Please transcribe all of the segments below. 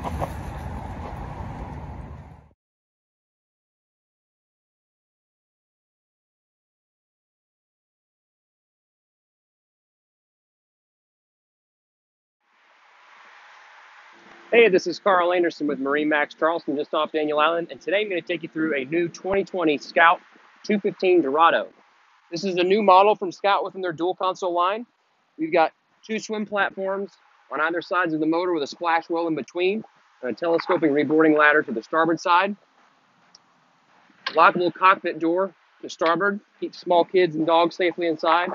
Hey, this is Carl Anderson with MarineMax Charleston, just off Daniel Island, and today I'm going to take you through a new 2020 Scout 215 Dorado. This is a new model from Scout within their dual console line. We've got two swim platforms on either sides of the motor with a splash well in between, and a telescoping reboarding ladder to the starboard side. Lockable cockpit door to starboard, keeps small kids and dogs safely inside.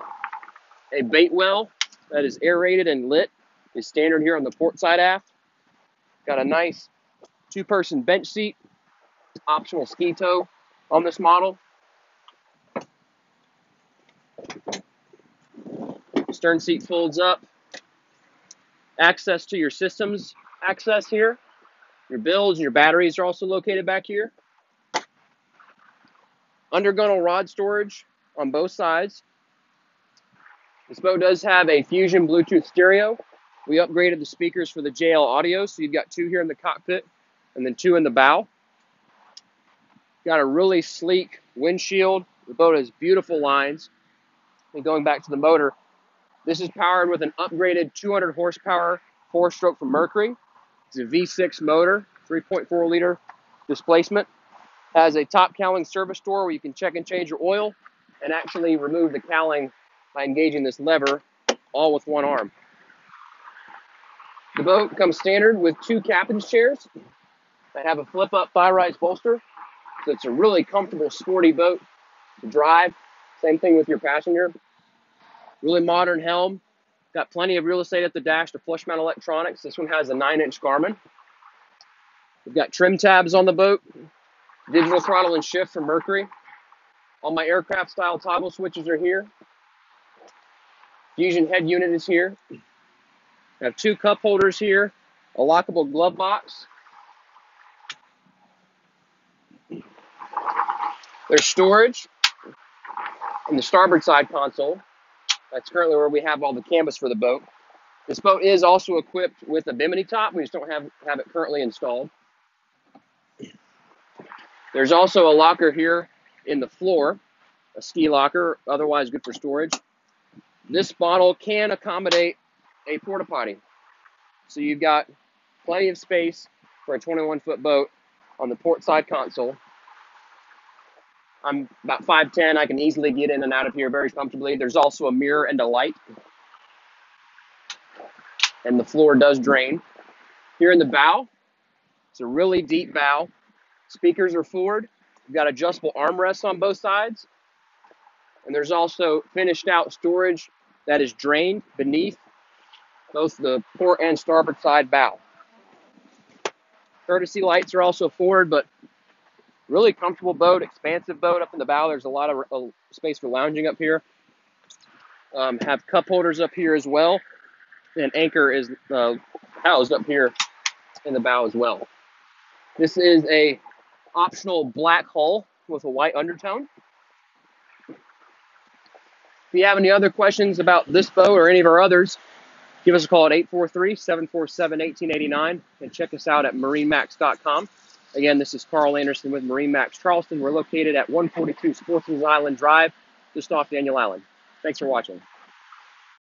A bait well that is aerated and lit is standard here on the port side aft. Got a nice two-person bench seat, optional ski tow on this model. Stern seat folds up. Access to your systems access here. Your bilge and your batteries are also located back here. Undergunnel rod storage on both sides. This boat does have a Fusion Bluetooth stereo. We upgraded the speakers for the JL audio, so you've got two here in the cockpit and then two in the bow. Got a really sleek windshield. The boat has beautiful lines. And going back to the motor, this is powered with an upgraded 200 horsepower 4-stroke from Mercury. It's a V6 motor, 3.4 liter displacement. Has a top cowling service door where you can check and change your oil and actually remove the cowling by engaging this lever, all with one arm. The boat comes standard with two captain's chairs that have a flip-up thigh-rise bolster, so it's a really comfortable, sporty boat to drive. Same thing with your passenger. Really modern helm. Got plenty of real estate at the dash to flush mount electronics. This one has a 9-inch Garmin. We've got trim tabs on the boat, digital throttle and shift from Mercury. All my aircraft-style toggle switches are here. Fusion head unit is here. I have two cup holders here, a lockable glove box. There's storage in the starboard side console. That's currently where we have all the canvas for the boat. This boat is also equipped with a bimini top. We just don't have it currently installed. There's also a locker here in the floor, a ski locker, otherwise good for storage. This model can accommodate a porta potty. So you've got plenty of space for a 21-foot boat on the port side console. I'm about 5'10". I can easily get in and out of here very comfortably. There's also a mirror and a light. And the floor does drain. Here in the bow, it's a really deep bow. Speakers are forward. You've got adjustable armrests on both sides. And there's also finished out storage that is drained beneath both the port and starboard side bow. Courtesy lights are also forward, but really comfortable boat, expansive boat up in the bow. There's a lot of space for lounging up here. Have cup holders up here as well. And anchor is housed up here in the bow as well. This is a optional black hull with a white undertone. If you have any other questions about this boat or any of our others, give us a call at 843-747-1889 and check us out at MarineMax.com. Again, this is Carl Anderson with MarineMax Charleston. We're located at 142 Sportsman's Island Drive, just off Daniel Island. Thanks for watching.